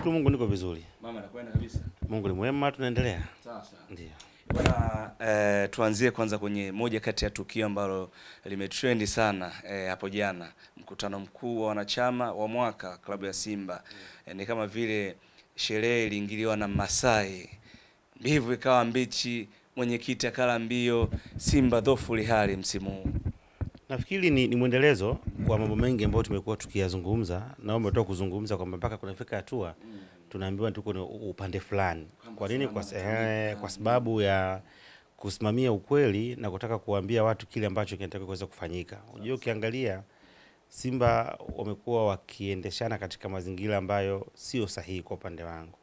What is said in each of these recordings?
Nashukuru Mungu niko vizuri. Mama anakwenda kabisa. Mungu ni mwema, tunaendelea. Sawa. Ndio. Bwana, tuanzie kwanza kwenye moja kati ya tukio ambalo limetrendi sana hapo jana, mkutano mkuu wa wanachama wa mwaka klabu ya Simba. Ni kama vile sherehe iliingiliwa na Masai. Mbivu ikawa mbichi, mwenyekiti akala mbio, Simba dhofu hali msimu huu. Nafikiri ni muendelezo kwa mambo mengi ambayo tumekuwa tukiyazungumza, na umetoka kuzungumza kwamba mpaka kunafika hatua tunaambiwa tuko upande fulani. Kwa nini? Kwa sababu ya kusimamia ukweli na kutaka kuambia watu kile ambacho kinataka kuweza kufanyika. Unajua, ukiangalia Simba wamekuwa wakiendeshana katika mazingira ambayo sio sahihi kwa upande wangu.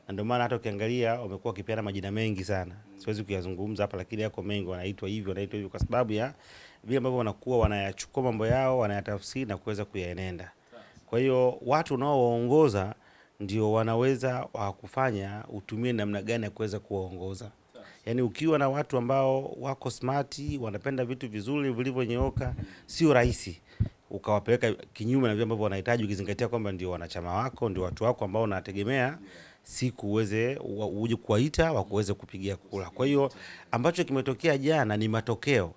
Na ndio maana hata ukiangalia wamekuwa wakipeana majina mengi sana. Siwezi kuyazungumza hapa, lakini yako mengi, wanaitwa hivyo kwa sababu ya vile ambavyo wanakuwa wanayachukua mambo yao, wanayatafsiri na kuweza kuyaenenda. Kwa hiyo watu unaowaongoza ndio wanaweza kufanya utumie namna gani ya kuweza kuwaongoza. Yaani ukiwa na watu ambao wako smarti, wanapenda vitu vizuri vilivyonyooka, sio rahisi ukawapeleka kinyume na vile ambavyo wanahitaji, ukizingatia kwamba ndio wanachama wako, ndio watu wako ambao unategemea siku uweze uje kuwaita wakuweze kupigia kula. Kwa hiyo ambacho kimetokea jana ni matokeo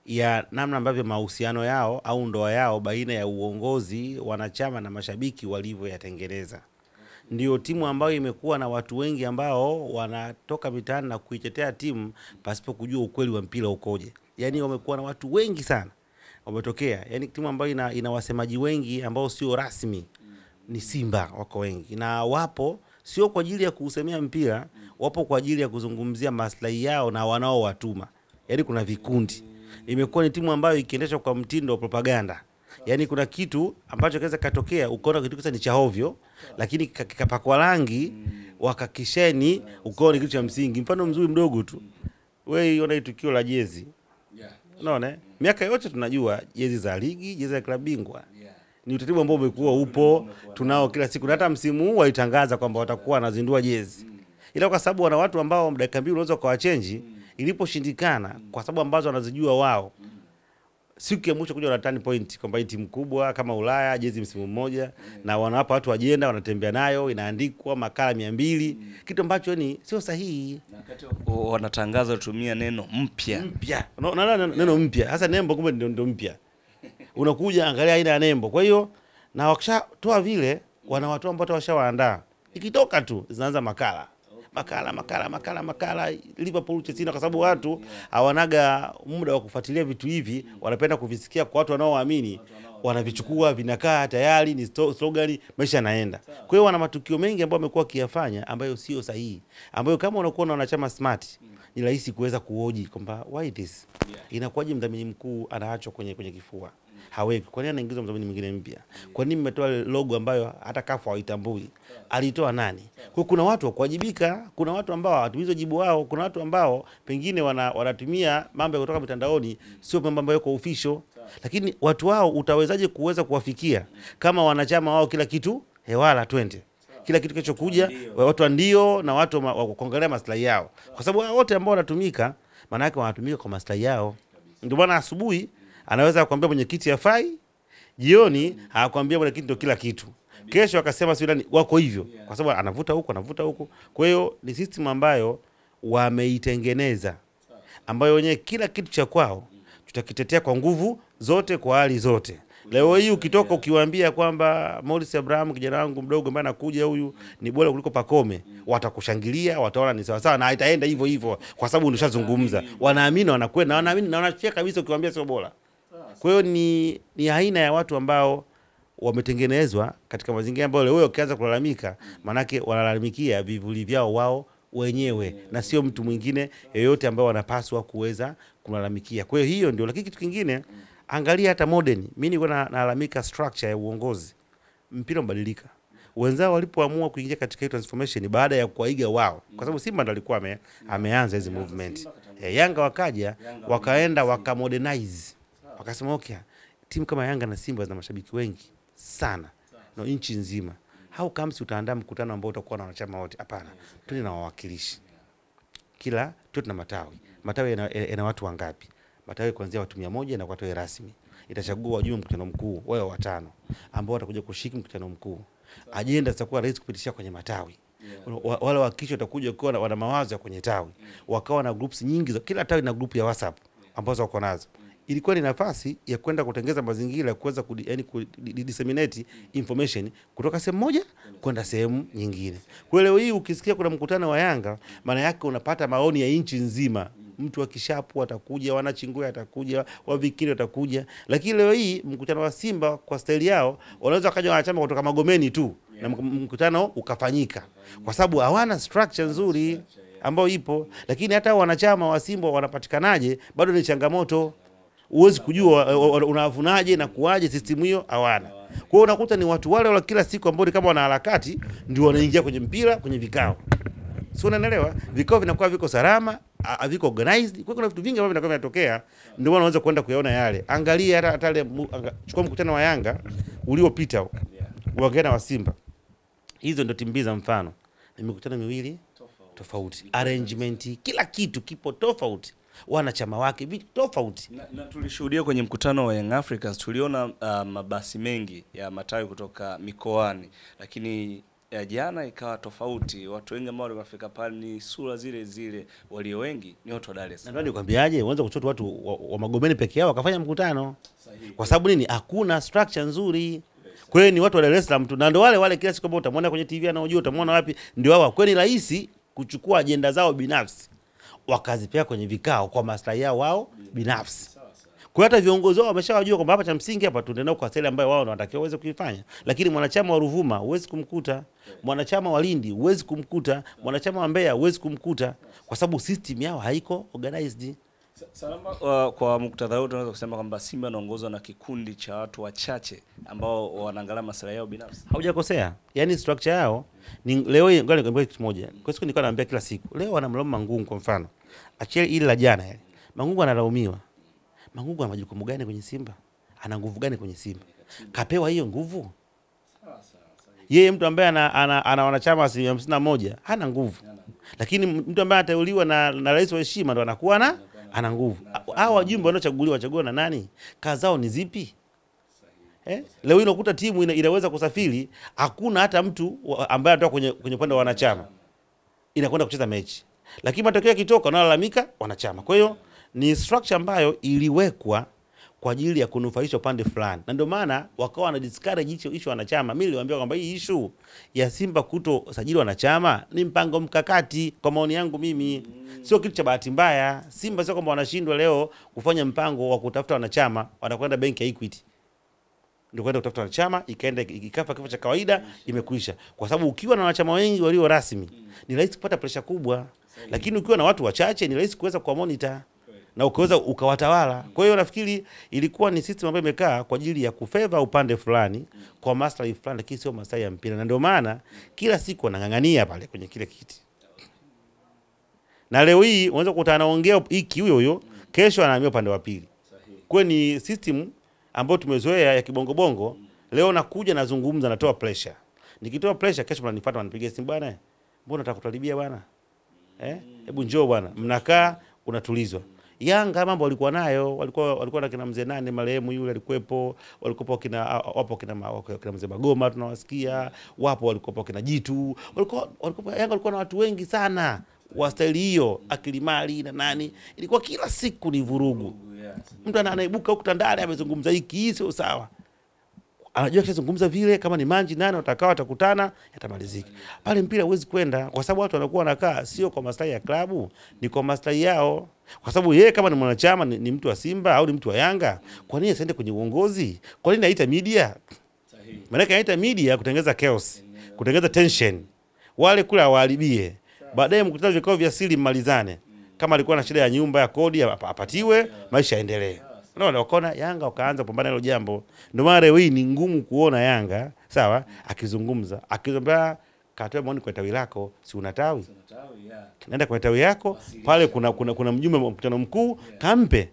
ya namna ambavyo mahusiano yao au ndoa yao baina ya uongozi, wanachama na mashabiki walivyoyatengeneza. Ndio timu ambayo imekuwa na watu wengi ambao wanatoka mitaani na kuitetea timu pasipo kujua ukweli wa mpira ukoje. Yaani wamekuwa na watu wengi sana wametokea. Yaani timu ambayo ina wasemaji wengi ambao sio rasmi ni Simba, wako wengi. Na wapo sio kwa ajili ya kusemea mpira, wapo kwa ajili ya kuzungumzia maslahi yao na wanaowatuma. Yaani kuna vikundi. Imekuwa ni timu ambayo ikiendeshwa kwa mtindo wa propaganda. Yaani kuna kitu ambacho kinaweza katokea ukaona kitu kisa ni cha ovyo, lakini kikapakwa rangi wakakisheni ukaona kitu cha msingi. Mfano mzuri mdogo tu, wewe unaona tukio la jezi. Unaona? Miaka yote tunajua jezi za ligi, jezi za klabu bingwa. Ni utaratibu ambao umekuwa upo, tunao kila siku. Na hata msimu huu walitangaza kwamba watakuwa wanazindua jezi. Ila kwa sababu wana watu ambao dakika mbili unaweza kuwachange, iliposhindikana kwa sababu ambazo wanazijua wao, siku ya mwisho kuja na turn point kwamba hii timu kubwa kama Ulaya jezi msimu mmoja, na wanawapa watu ajenda, wanatembea nayo, inaandikwa makala 200, kitu ambacho ni sio sahihi. Na wakati wanatangaza kutumia neno mpya. Neno mpya. Sasa nembo kumbe ndio mpya. Unakuja angalia aina ya nembo. Kwa hiyo na wakishatoa vile wanawatoa ambao washawaandaa. Ikitoka tu zinaanza makala Liverpool Chelsea, kwa sababu watu hawanaga muda wa kufuatilia vitu hivi, wanapenda kuvisikia kwa watu wanaoamini, wanavichukua vinakaa tayari ni slogan, maisha yanaenda. Kwa hiyo wana matukio mengi ambayo wamekuwa kiyafanya ambayo sio sahihi, ambayo kama unakuwa na wanachama smart ni rahisi kuweza kuhoji kwamba why this, inakuwaje mdhamini mkuu anaachwa kwenye kifua, haweki, kwa nini anaingizwa mdhamini mwingine mpya, kwa nini mmetoa logo ambayo hata kafu haitambui, alitoa nani? Kwa kuna watu wa kuwajibika, kuna watu ambao hawatumizo jibu wao, kuna watu ambao pengine wanatumia mambo kutoka mitandaoni, sio mambo ambayo yako official. Lakini watu wao utawezaje kuweza kuwafikia kama wanachama wao kila kitu hewala twende, kila kitu kilichokuja watu ndio na watu wa kuangalia maslahi yao, kwa sababu wote ambao wanatumika maana yake wanatumika kwa maslahi yao. Ndio maana asubuhi anaweza kukuambia mwenyekiti hafai, jioni hakwambia mwenyekiti ndio kila kitu, kesho akasema sio nani wako hivyo, kwa sababu anavuta huko. Kwa hiyo ni system ambayo wameitengeneza, ambayo wenyewe kila kitu cha kwao tutakitetea kwa nguvu zote, kwa hali zote. Leo hii ukitoka ukiwaambia kwamba Morris Abraham kijana wangu mdogo ambaye anakuja huyu ni bora kuliko Pacome, watakushangilia, wataona ni sawa sawa na itaenda hivyo hivyo, kwa sababu unashazungumza, wanaamini, wanakwenda, wanaamini na wanacheka kabisa ukiwaambia sio bora. Kwa hiyo ni aina ya watu ambao wametengenezwa katika mazingira ambayo leo ukianza kulalamika, manake wanalalamikia vivuli vyao wao wenyewe na sio mtu mwingine yeyote ambao wanapaswa kuweza kulalamikia. Kwa hiyo ndio. Lakini kitu kingine, angalia hata modern, mimi nilikuwa nalalamika structure ya uongozi, mpira mbadilika. Wenzao walipoamua kuingia katika hii transformation baada ya kuiga wao, kwa sababu Simba ndo alikuwa ameanza hizo movement. Yanga wakaja wakaenda wakamodernize, wakasema okay, timu kama Yanga na Simba zina mashabiki wengi sana na nchi nzima, how comes utaandaa mkutano ambao utakuwa na wanachama wote? Hapana, twende na wawakilishi, kila tu tuna matawi yana watu wangapi? Matawi kuanzia watu 100 na watu rasmi. Itachagua wajumbe mkutano mkuu wao 5 ambao watakuja kushiriki mkutano mkuu. Agenda zitakuwa rahisi kupitishia kwenye matawi. Wale wakisho watakuja kwa wana mawazo ya kwenye tawi. Wakawa na groups nyingi, kila tawi na group ya WhatsApp ambazo wako nazo. Ilikuwa ni nafasi ya kwenda kutengeza mazingira ya kuweza disseminate information kutoka sehemu moja kwenda sehemu nyingine. Kwa leo hii ukisikia kuna mkutano wa Yanga, maana yake unapata maoni ya nchi nzima. Mtu wa Kishapu atakuja, Wanachingwea atakuja, Wavikiri atakuja. Lakini leo hii mkutano wa Simba kwa staili yao, wanaweza kaja wanachama kutoka Magomeni tu na mkutano ukafanyika. Kwa sababu hawana structure nzuri ambayo ipo. Lakini hata wanachama wa Simba wanapatikanaje bado ni changamoto. Uwezi kujua unavunaje na kuaje, system hiyo hawana. Kwa hiyo unakuta ni watu wale kila siku ambao kama wana harakati ndio wanaingia kwenye mpira, kwenye vikao. Sio, unaelewa? Vikao vinakuwa viko salama, viko organized. Kwa kuna vitu vingi ambavyo vinakuwa vinatokea, ndio unaweza kwenda kuyaona yale. Angalia hata ile chukua mkutano wa Yanga uliopita wageni wa Simba. Hizo ndio timu za mfano. Ni mikutano miwili tofauti. Arrangement, kila kitu kipo tofauti. Wanachama wake vitu tofauti. Na tulishuhudia kwenye mkutano wa Young Africans, tuliona mabasi mengi ya matawi kutoka mikoani, lakini ya jana ikawa tofauti. Watu wengi ambao walifika pale ni sura zile zile, walio wengi ni watu wa Dar es Salaam. Na ndio nikwambiaje, uanze kuchota watu wa Magomeni peke yao wakafanya mkutano. Sahihi. Kwa sababu nini? Hakuna structure nzuri. Kwa hiyo ni watu wa Dar es Salaam tu, na ndio wale kila siku ambao utamwona kwenye TV anaojua, utamwona wapi, ndio wao. Kwa hiyo ni rahisi kuchukua ajenda zao binafsi wakazipea kwenye vikao kwa maslahi yao wao binafsi. Kwa hata viongozi wao wameshawajua kwamba hapa cha msingi hapa tunaenda kwa sele ambayo wao wanatakiwa waweze kuifanya. Lakini mwanachama wa Ruvuma huwezi kumkuta, mwanachama wa Lindi huwezi kumkuta, mwanachama wa Mbeya huwezi kumkuta, kwa sababu system yao haiko organized. Salama, kwa muktadha huu tunaweza kusema kwamba Simba inaongozwa na kikundi cha watu wachache ambao wanaangalia maslahi yao binafsi. Haujakosea. Yaani structure yao ni leo hii, ngoja nikwambie kitu kimoja. Kwa siku nilikuwa naambia kila siku. Leo wanamlaumu Mangungu kwa mfano. Achia ile la jana ile. Mangungu analaumiwa. Mangungu ana majukumu gani kwenye Simba? Ana nguvu gani kwenye Simba? Kapewa hiyo nguvu? Yeye mtu ambaye ana wanachama 51 hana nguvu. Lakini mtu ambaye ateuliwa na rais wa heshima ndo anakuwa ana nguvu. Hao wajumbe wanaochaguliwa wachaguliwa na nani? Kazi zao ni zipi? Leo hii unakuta timu inaweza kusafiri, hakuna hata mtu ambaye anatoka kwenye upande wa wanachama. Inakwenda kucheza mechi. Lakini matokeo yakitoka wanalalamika wanachama. Kwa hiyo ni structure ambayo iliwekwa kwa ajili ya kunufaisha upande fulani. Na ndio maana wakawa na discourage issue wanachama. Mimi niliwaambia kwamba hii issue ya Simba kuto sajili wanachama ni mpango mkakati kwa maoni yangu mimi. Sio kitu cha bahati mbaya. Simba sio kwamba wanashindwa leo kufanya mpango wa kutafuta wanachama, wanakwenda benki ya Equity. Ndio kwenda kutafuta wanachama, ikaenda ikafa kifo cha kawaida, imekwisha. Kwa sababu ukiwa na wanachama wengi walio rasmi, ni rahisi kupata pressure kubwa. Lakini ukiwa na watu wachache ni rahisi kuweza kuwa monitor na ukaweza ukawatawala. Kwa hiyo nafikiri ilikuwa ni system ambayo imekaa kwa ajili ya kufavor upande fulani kwa maslahi fulani, lakini sio maslahi ya mpira. Na ndio maana kila siku wanang'ang'ania pale kwenye kile kiti. Na leo hii unaweza kukutana anaongea hiki huyo, kesho anahamia upande wa pili. Kwa ni system ambayo tumezoea ya kibongo bongo. Leo nakuja nazungumza, natoa pressure. Nikitoa pressure, kesho mnanifuata wanipigia simu, bwana, mbona unataka kutalibia bwana? Hebu njoo bwana. Mnakaa unatulizwa. Yanga mambo walikuwa nayo, walikuwa na kina mzee nani marehemu yule alikuwepo, walikuwa kina mzee Magoma tunawasikia, wapo walikuwa kina Jitu, Yanga walikuwa na watu wengi sana wa staili hiyo, Akilimali na nani. Ilikuwa kila siku ni vurugu. Mtu anaibuka huko Tandale amezungumza hiki, sio sawa. Anajua kizungumza vile, kama ni manji nani watakutana yatamalizika. Pale mpira huwezi kwenda kwa sababu watu wanakuwa wanakaa sio kwa maslahi ya klabu, ni kwa maslahi yao. Kwa sababu yeye kama ni mwanachama ni mtu wa Simba au ni mtu wa Yanga, kwa nini asiende kwenye uongozi? Kwa nini aita media? Sahihi. Maana aita media kutengeneza chaos, kutengeneza tension. Wale kule hawaharibie. Baadaye mkutano vikao vya siri mmalizane. Kama alikuwa na shida ya nyumba ya kodi apatiwe, maisha yaendelee. Unaona, wakaona Yanga wakaanza kupambana hilo jambo. Ndio maana leo hii ni ngumu kuona Yanga, sawa, akizungumza katoa maoni kwa tawi lako, si una tawi? Nenda kwa tawi yako, pale kuna mjumbe wa mkutano mkuu, kampe.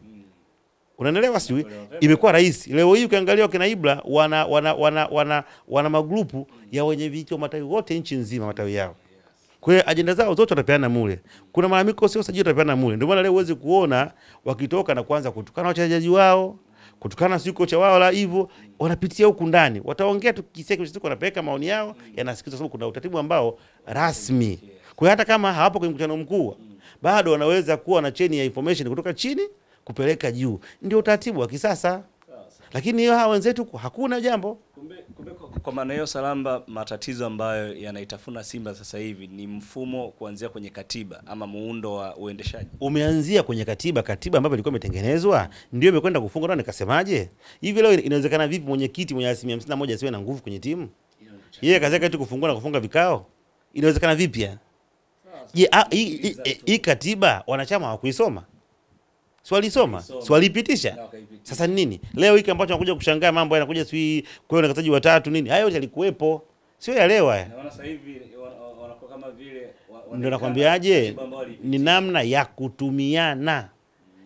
Unaelewa sio? Imekuwa rahisi. Leo hii ukiangalia kina Ibra wana magrupu ya wenye viti wa matawi wote nchi nzima, matawi yao. Kwa hiyo ajenda zao zote watapeana mule. Kuna malalamiko sio sajili watapeana mule. Ndio maana leo uweze kuona wakitoka na kuanza kutukana wachezaji wao, kutokana si kocha wao la hivyo wanapitia huku ndani, wataongea tu kiseki siku, wanapeleka maoni yao yanasikizwa, sababu kuna utaratibu ambao rasmi. Kwa hiyo hata kama hawapo kwenye mkutano mkuu bado wanaweza kuwa na chain ya information kutoka chini kupeleka juu. Ndio utaratibu wa kisasa. Lakini hawa wenzetu hakuna jambo. Kumbe kwa maana hiyo Salamba, matatizo ambayo yanaitafuna Simba sasa hivi ni mfumo kuanzia kwenye katiba ama muundo wa uendeshaji. Umeanzia kwenye katiba ambayo ilikuwa imetengenezwa ndio imekwenda kufunga. Ndio nikasemaje? Hivi leo inawezekana vipi mwenyekiti mwenye 51% asiwe na nguvu kwenye timu? Yeye kazi yake tu kufungua na kufunga vikao. Inawezekana vipi? Je, hii katiba wanachama hawakuisoma? Swali soma, swali pitisha. Sasa nini? Leo hiki ambacho anakuja kushangaa mambo yanakuja sui kwa wakataji watatu nini? Hayo yote yalikuwepo. Sio ya leo haya. Naona sasa hivi wanakuwa kama vile ndio nakwambiaje, ni namna ya kutumiana.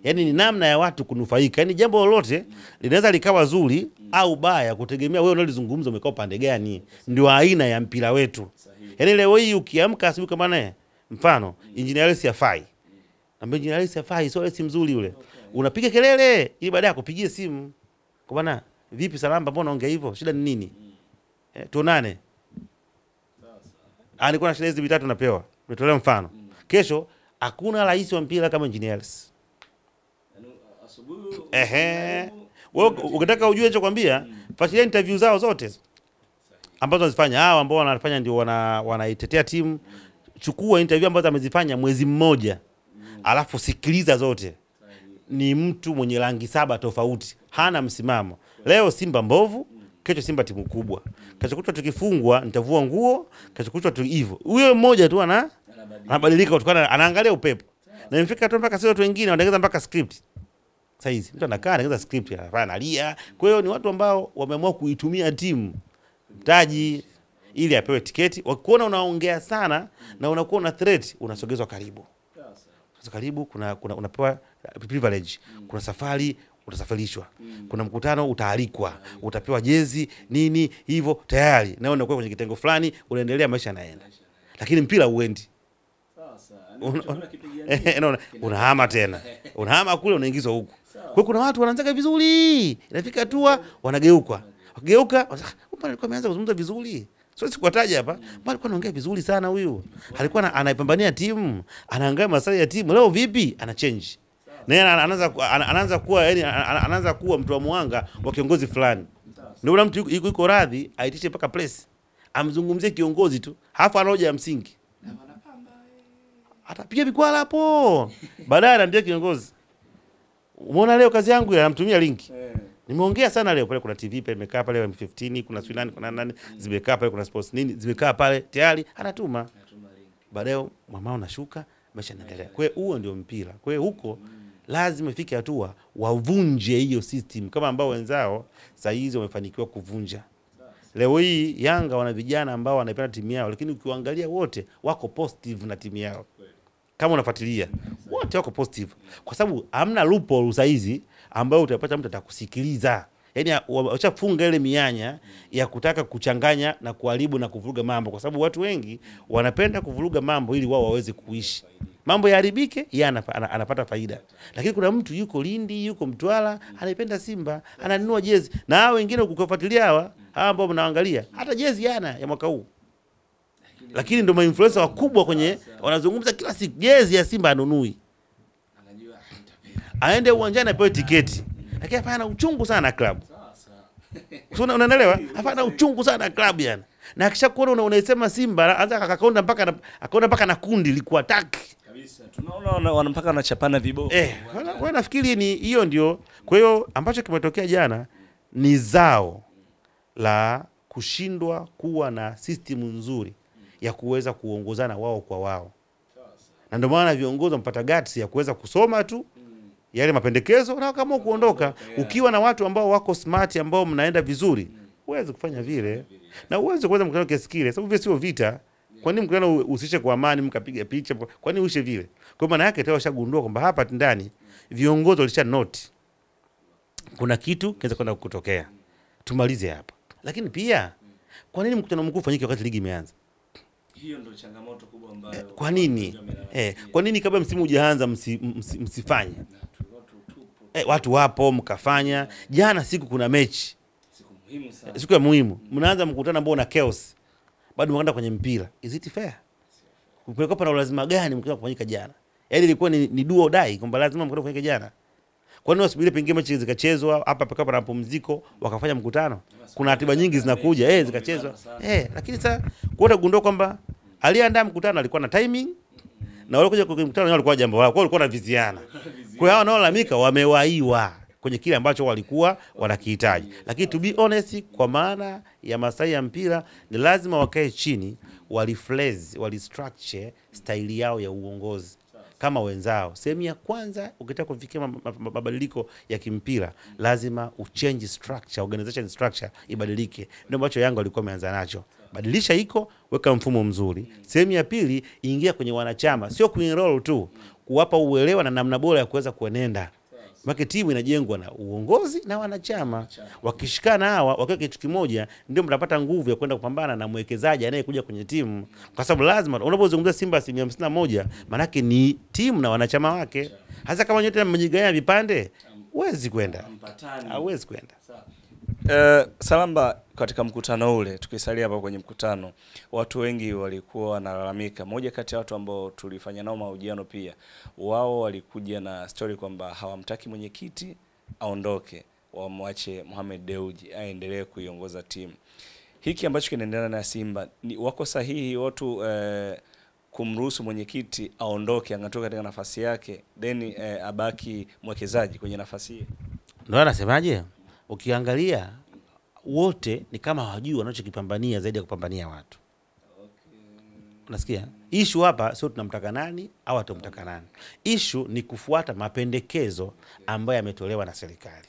Yaani ni namna ya watu kunufaika. Yaani jambo lolote linaweza likawa zuri au baya kutegemea wewe unalizungumza umekaa upande gani. Ndio aina ya mpira wetu. Yaani leo hii ukiamka asubuhi kama naye mfano Engineer Hersi afai. Ambaye Engineer Hersi afai, sio Hersi mzuri yule. Unapiga kelele ili baadaye akupigie simu. Kwa bwana, vipi Salamba, mbona unaongea hivyo? Shida ni nini? Tuonane. Nilikuwa na shida hizi vitatu napewa. Nitolea mfano. Kesho hakuna rais wa mpira kama Engineer Hersi. Asubuhi wewe ukitaka ujue hicho kwambia, fuatilia interview zao zote ambazo wanazifanya. Hao ambao wanafanya ndio wanaitetea timu. Chukua interview ambazo amezifanya mwezi mmoja. Alafu sikiliza zote. Ni mtu mwenye rangi 7 tofauti. Hana msimamo. Leo Simba mbovu, kesho Simba timu kubwa. Kesho kutwa tukifungwa nitavua nguo, kesho kutwa tu hivyo. Huyo mmoja tu anabadilika kutokana, anaangalia upepo. Na imefika tu mpaka sio watu wengine wanaongeza mpaka script. Sasa hizi mtu anakaa anaongeza script, analia. Kwa hiyo ni watu ambao wameamua kuitumia timu mtaji ili apewe tiketi. Wakiona unaongea sana na unakuwa na threat, unasogezwa karibu. Sasa karibu unapewa privilege. Kuna safari utasafirishwa. Kuna mkutano utaalikwa. Utapewa jezi nini hivyo tayari. Na unakuwa kwenye kitengo fulani, unaendelea maisha yanaenda. Lakini mpira uendi. Unahama tena. Unahama kule unaingizwa huku. Kwa hiyo kuna watu wanaanza vizuri. Inafika hatua wanageuka. Wakigeuka, alikuwa ameanza kuzungumza vizuri. Sio sikuwataja hapa. Alikuwa anaongea vizuri sana huyu. Alikuwa anaipambania timu, anaangalia maslahi ya timu. Leo vipi? Ana change. Na yeye anaanza kuwa mtu wa mwanga wa kiongozi fulani. Ndio ule mtu yuko radhi aitishe mpaka press. Amzungumzie kiongozi tu. Halafu anaoja ya msingi. Atapiga bikwala hapo. Baadaye anaambia kiongozi, umeona leo kazi yangu, anamtumia linki. Nimeongea sana leo, pale kuna TV pale imekaa pale M15, kuna Swinani, kuna nani zimekaa pale, kuna sports nini zimekaa pale tayari anatuma. Baadaye mama unashuka, maisha yanaendelea. Kwa hiyo huo ndio mpira. Kwa hiyo huko lazima ifike hatua wavunje hiyo system kama ambao wenzao saa hizi wamefanikiwa kuvunja. Leo hii Yanga wana vijana ambao wanaipenda timu yao, lakini ukiangalia wote wako positive na timu yao. Kama unafuatilia wote wako positive kwa sababu hamna loophole saa hizi ambayo utapata mtu atakusikiliza. Yaani washafunga ile mianya ya kutaka kuchanganya na kuharibu na kuvuruga mambo, kwa sababu watu wengi wanapenda kuvuruga mambo ili wao waweze kuishi. Mambo yaharibike, yeye anapata faida. Lakini kuna mtu yuko Lindi, yuko Mtwara, anaipenda Simba, ananunua jezi. Na hao wengine ukifuatilia hawa ambao mnaangalia, hata jezi yana ya mwaka huu. Lakini ndio ma-influencer wakubwa kwenye wanazungumza kila siku, jezi ya Simba anunui. Anajua aende uwanjani apewe tiketi. Lakini hapana uchungu sana na club. Sasa unaelewa? Hapana uchungu sana na club yani. Na akishakuona unasema Simba anza akakonda mpaka na kundi likuattack. Kabisa. Tunaona wanampaka wanachapana viboko. Kwa nafikiri ni hiyo ndio. Kwa hiyo ambacho kimetokea jana ni zao la kushindwa kuwa na system nzuri ya kuweza kuongozana wao kwa wao. Na ndio maana viongozi mpata guts ya kuweza kusoma tu yale mapendekezo na kama kuondoka. Ukiwa na watu ambao wako smart ambao mnaenda vizuri, uweze kufanya vile. Na uweze kuweza mkutano kiasi kile, sababu vile sio vita. Kwa nini mkutano usishe kwa amani mkapiga picha? Kwa nini ushe vile? Kwa maana yake tayari washagundua kwamba hapa ndani viongozi walisha note kuna kitu kinaweza kwenda kutokea. Tumalize hapa. Lakini pia kwa nini mkutano mkuu ufanyike wakati ligi imeanza? Hiyo ndio changamoto kubwa ambayo kwa nini? Kwa nini kabla msimu hujaanza msifanye? watu wapo mkafanya. Jana siku kuna mechi. Siku muhimu sana. Siku ya muhimu. Mnaanza mkutano ambao una chaos. Bado mkaenda kwenye mpira. Is it fair? Kulikuwa pana lazima gani mkutano kufanyika jana? Yaani ilikuwa ni duo dai kwamba lazima mkutano kufanyika jana. Kwa nini wasubiri pengine mechi zikachezwa hapa pakapo na mapumziko wakafanya mkutano? Kuna ratiba nyingi zinakuja zikachezwa. Lakini sasa kuota gundua kwamba aliandaa mkutano alikuwa na timing na wale kuja kwenye mkutano walikuwa jambo lao. Kwa hiyo walikuwa na viziana. Kwa hiyo hao wanaolalamika wamewaiwa kwenye kile ambacho walikuwa wanakihitaji. Lakini to be honest, kwa maana ya maslahi ya mpira ni lazima wakae chini, walistructure style yao ya uongozi kama wenzao. Sehemu ya kwanza ukitaka kufikia mabadiliko ya kimpira lazima uchange structure, organization structure ibadilike. Ndio ambacho Yanga walikuwa wameanza nacho. Badilisha iko, weka mfumo mzuri. Sehemu ya pili, ingia kwenye wanachama, sio kuenroll tu, kuwapa uelewa na namna bora ya kuweza kuenenda. Maana timu inajengwa na uongozi na wanachama. Wakishikana hawa wakiwa kitu kimoja, ndio mtapata nguvu ya kwenda kupambana na mwekezaji anayekuja kwenye timu. Kwa sababu lazima unapozungumzia Simba 51, maana yake ni timu na wanachama wake. Hasa kama nyote mmejigawanya vipande, huwezi kwenda. Hauwezi kwenda. Salamba, katika mkutano ule, tukisalia hapa kwenye mkutano, watu wengi walikuwa wanalalamika. Moja kati ya watu ambao tulifanya nao mahojiano pia, wao walikuja na story kwamba hawamtaki mwenyekiti aondoke, wamwache Mohamed Dewji aendelee kuiongoza timu. Hiki ambacho kinaendelea na Simba, ni wako sahihi watu kumruhusu mwenyekiti aondoke, angatoka katika nafasi yake, then abaki mwekezaji kwenye nafasi hiyo? Ndio anasemaje? Ukiangalia wote ni kama hawajui wanachokipambania zaidi ya kupambania watu. Unasikia? Issue hapa sio tunamtaka nani au atumtaka nani. Issue ni kufuata mapendekezo ambayo yametolewa na serikali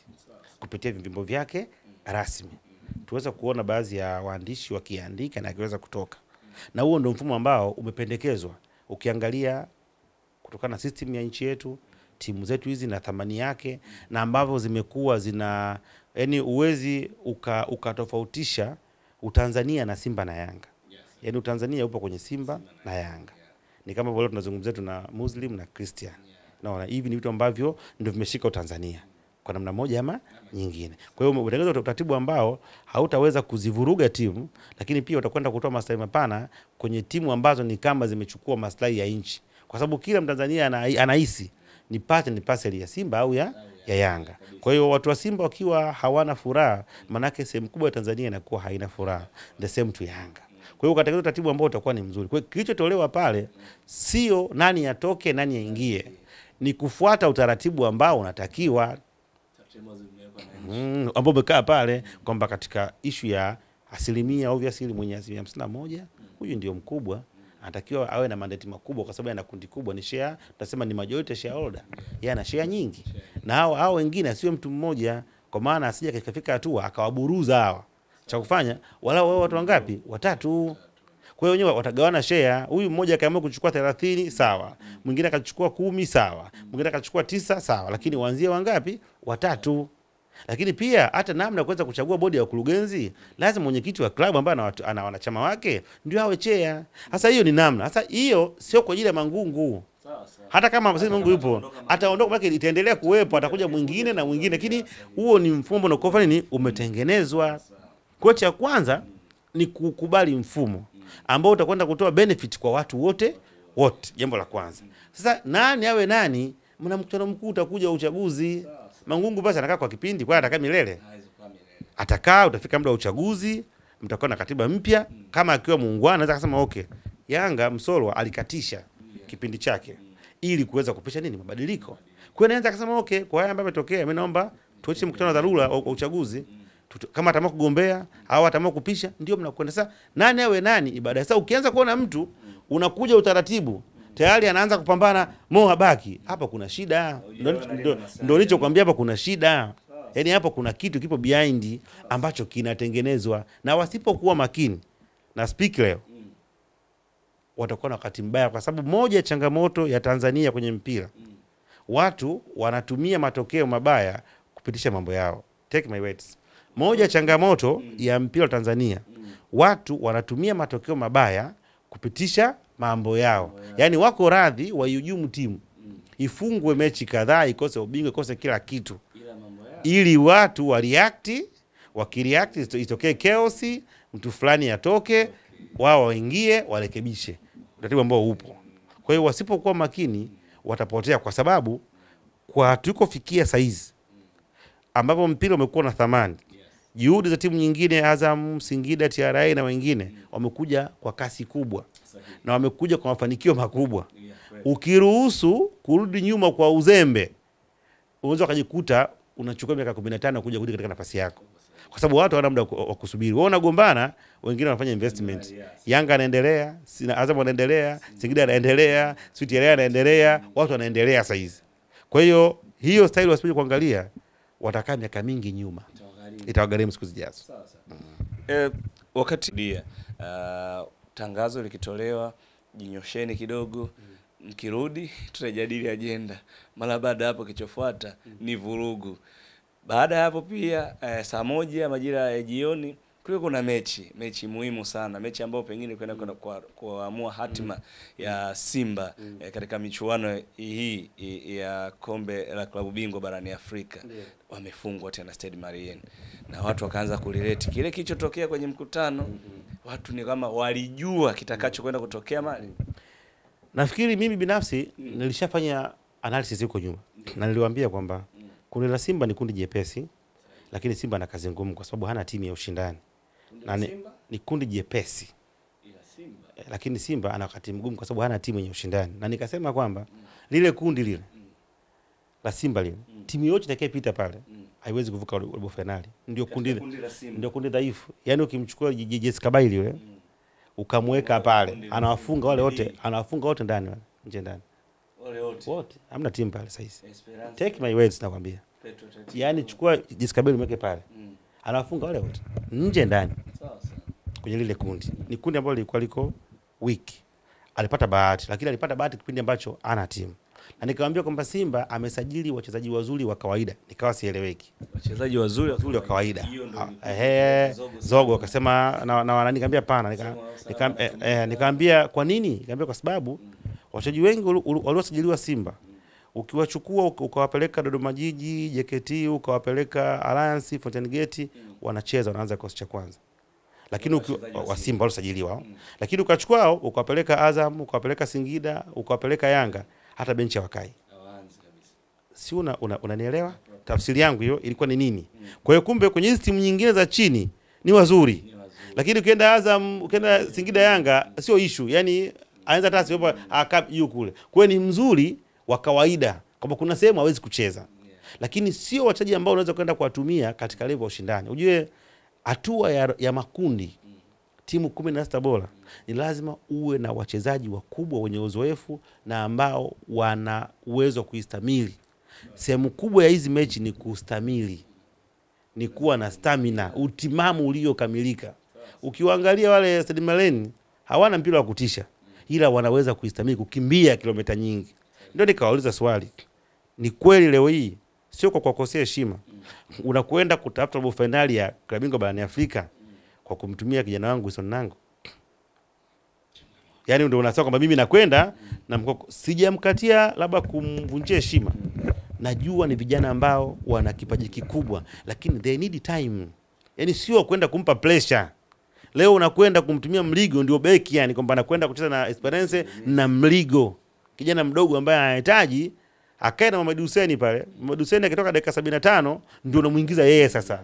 kupitia vyombo vyake rasmi. Tuweza kuona baadhi ya waandishi wakiandika na kiweza kutoka. Na huo ndio mfumo ambao umependekezwa. Ukiangalia kutokana na system ya nchi yetu, timu zetu hizi na thamani yake na ambavyo zimekuwa zina, yani uwezi ukatofautisha Utanzania na Simba na Yanga. Yani Utanzania upo kwenye Simba na Yanga. Ni kama vile tunazungumzia tuna Muslim na Christian. Naona hivi ni vitu ambavyo ndio vimeshika Utanzania kwa namna moja ama nyingine. Kwa hiyo umetengeneza utaratibu ambao hautaweza kuzivuruga timu, lakini pia utakwenda kutoa maslahi mapana kwenye timu ambazo ni kama zimechukua maslahi ya nchi. Kwa sababu kila Mtanzania anahisi ni parcel ya Simba au ya Yanga. Kwa hiyo watu wa Simba wakiwa hawana furaha, manake sehemu kubwa ya Tanzania inakuwa haina furaha. The same to Yanga. Kwa hiyo katika utaratibu ambao utakuwa ni mzuri. Kwa hiyo kilichotolewa pale sio nani atoke nani aingie, ni kufuata utaratibu ambao unatakiwa ambao umekaa pale kwamba katika issue ya asilimia obviously mwenye asilimia 51 huyu ndio mkubwa, anatakiwa awe na mandate makubwa kwa sababu ana kundi kubwa, ni share, tutasema ni majority shareholder. Yeye ana share nyingi. Na hao wengine sio mtu mmoja, kwa maana asije kafika hatua akawaburuza hawa. Cha kufanya wala wao watu wangapi? Watatu. Kwa hiyo wenyewe watagawana share. Huyu mmoja akaamua kuchukua 30 sawa. Mwingine akachukua 10 sawa. Mwingine akachukua 9 sawa. Lakini waanzie wangapi? Watatu. Lakini pia hata namna ya kuweza kuchagua bodi ya wakurugenzi, lazima mwenyekiti wa klabu ambaye ana wanachama wake ndio awe chair. Sasa hiyo ni namna. Sasa hiyo sio kwa ajili ya Mangungu. Hata kama sisi Mungu yupo, ataondoka baki itaendelea kuwepo, atakuja mwingine na mwingine, lakini huo ni mfumo na kufanya ni umetengenezwa. Kwa cha kwanza ni kukubali mfumo ambao utakwenda kutoa benefit kwa watu wote, jambo la kwanza. Sasa nani awe nani? Mna mkutano mkuu utakuja uchaguzi. Mangungu basi anakaa kwa kipindi, kwa atakaa milele. Atakaa, utafika muda wa uchaguzi, mtakuwa na katiba mpya. Kama akiwa muungwana anaweza kusema okay, Yanga Msolwa alikatisha kipindi chake ili kuweza kupisha nini mabadiliko. Kwa hiyo anaweza kusema okay, kwa haya ambayo yametokea mimi naomba tuache mkutano wa dharura wa uchaguzi. Kama ataamua kugombea au ataamua kupisha, ndio mnakwenda. Sasa nani awe nani ibada. Sasa ukianza kuona mtu unakuja utaratibu tayari anaanza kupambana Mo habaki, hapa kuna shida. Ndio nilichokuambia, hapa kuna shida. Yaani hapa kuna kitu kipo behind ambacho kinatengenezwa, na wasipokuwa makini na speak leo watakuwa na wakati mbaya, kwa sababu moja ya changamoto ya Tanzania kwenye mpira, watu wanatumia matokeo mabaya kupitisha mambo yao. Take my words. Moja changamoto ya mpira Tanzania, watu wanatumia matokeo mabaya kupitisha mambo yao. Yaani wako radhi waihujumu timu ifungwe mechi kadhaa, ikose ubingwa, ikose kila kitu, ili watu wareact, wakireact itokee chaos, mtu fulani atoke, wao waingie warekebishe utaratibu ambao upo. Kwa hiyo wasipokuwa makini watapotea, kwa sababu kwa tulikofikia saizi ambapo mpira umekuwa na thamani, juhudi za timu nyingine, Azam, Singida, TRA na wengine wamekuja kwa kasi kubwa na wamekuja kwa mafanikio makubwa. Ukiruhusu kurudi nyuma kwa uzembe, unaweza kujikuta unachukua miaka 15 kuja kurudi katika nafasi yako, kwa sababu watu hawana muda wa kusubiri. Wao wanagombana, wengine wanafanya investment. Yanga anaendelea, Azam anaendelea, Singida anaendelea, TRA anaendelea, watu wanaendelea saizi. Kwa hiyo hiyo style wasipige kuangalia, watakaa miaka mingi nyuma, itawagharimu siku zijazo. Wakati dia tangazo likitolewa, jinyosheni kidogo, mkirudi tutajadili agenda. Mara baada hapo kichofuata ni vurugu. Baada hapo pia saa 1 majira ya jioni kuna mechi muhimu sana, mechi ambayo pengine kwenda kuamua hatima ya Simba katika michuano hii ya kombe la klabu bingwa barani Afrika. Wamefungwa tena Stade Malien, na watu wakaanza kulileti kile kilichotokea kwenye mkutano. Watu ni kama walijua kitakacho kwenda kutokea mali. Nafikiri mimi binafsi nilishafanya analysis huko nyuma, na niliwaambia kwamba kundi la Simba ni kundi jepesi, lakini Simba ana kazi ngumu kwa sababu hana timu ya ushindani. Na ni kundi jepesi, lakini Simba ana wakati mgumu kwa sababu hana timu yenye ushindani. Na nikasema kwamba lile kundi lile la Simba lile, timu yote itakayepita pale haiwezi kuvuka robo finali. Ndio kundi ndio kundi dhaifu. Yaani ukimchukua JS Kabylie yule ukamweka pale, anawafunga wale wote ndani, nje ndani. Wote hamna timu pale sasa. Take my words nakwambia. Yaani chukua JS Kabylie mweke pale, anawafunga wale wote nje ndani. Kwenye lile kundi ni kundi ambalo lilikuwa liko weak. Alipata bahati, lakini alipata bahati kipindi ambacho ana timu. Na nikamwambia kwamba Simba amesajili wachezaji wazuri wa kawaida, nikawa sieleweki. Wachezaji wazuri wa kawaida. Zogo akasema na nikamwambia pana, nikamwambia kwa nini? Nikamwambia kwa sababu wachezaji wengi waliosajiliwa Simba ukiwachukua ukawapeleka Dodoma Jiji, JKT, ukawapeleka Alliance, Fountain Gate, wanacheza, wanaanza kosi cha kwanza. Lakini wa Simba waliosajiliwa, lakini ukachukua ukawapeleka Azam, ukawapeleka Singida, ukawapeleka Yanga, hata benchi wakai. Si unanielewa? Tafsiri yangu hiyo ilikuwa ni nini? Kwa hiyo kumbe kwenye hizo timu nyingine za chini ni wazuri. Lakini ukienda Azam, ukienda Singida, Yanga sio issue. Yaani anaweza hata siopa akap yu kule. Kwa hiyo ni mzuri wa kawaida, kwamba kuna sehemu hawezi kucheza. Lakini sio wachezaji ambao unaweza kwenda kuwatumia katika level ya ushindani. Ujue hatua ya makundi timu 16 bora ni lazima uwe na wachezaji wakubwa wenye uzoefu na ambao wana uwezo wa kuistamili. Sehemu kubwa ya hizi mechi ni kustamili, ni kuwa na stamina, utimamu uliokamilika. Ukiwaangalia wale Stade Malien hawana mpira wa kutisha, ila wanaweza kuistamili kukimbia kilomita nyingi. Ndio nikawauliza swali, ni kweli leo hii sio kwa kukosea heshima unakwenda kutafuta robo finali ya klabu bingwa barani Afrika kwa kumtumia kijana wangu Wilson Nangu? Yaani ndio unasema kwamba mimi nakwenda na sijamkatia labda kumvunjia heshima. Najua ni vijana ambao wana kipaji kikubwa, lakini they need time. Yaani sio kwenda kumpa pressure. Leo unakwenda kumtumia Mligo ndio beki, yani kwamba anakwenda kucheza na Esperance na Mligo, kijana mdogo ambaye anahitaji akae na Mohamed Hussein pale. Mohamed Hussein akitoka dakika 75 ndio unamuingiza yeye sasa.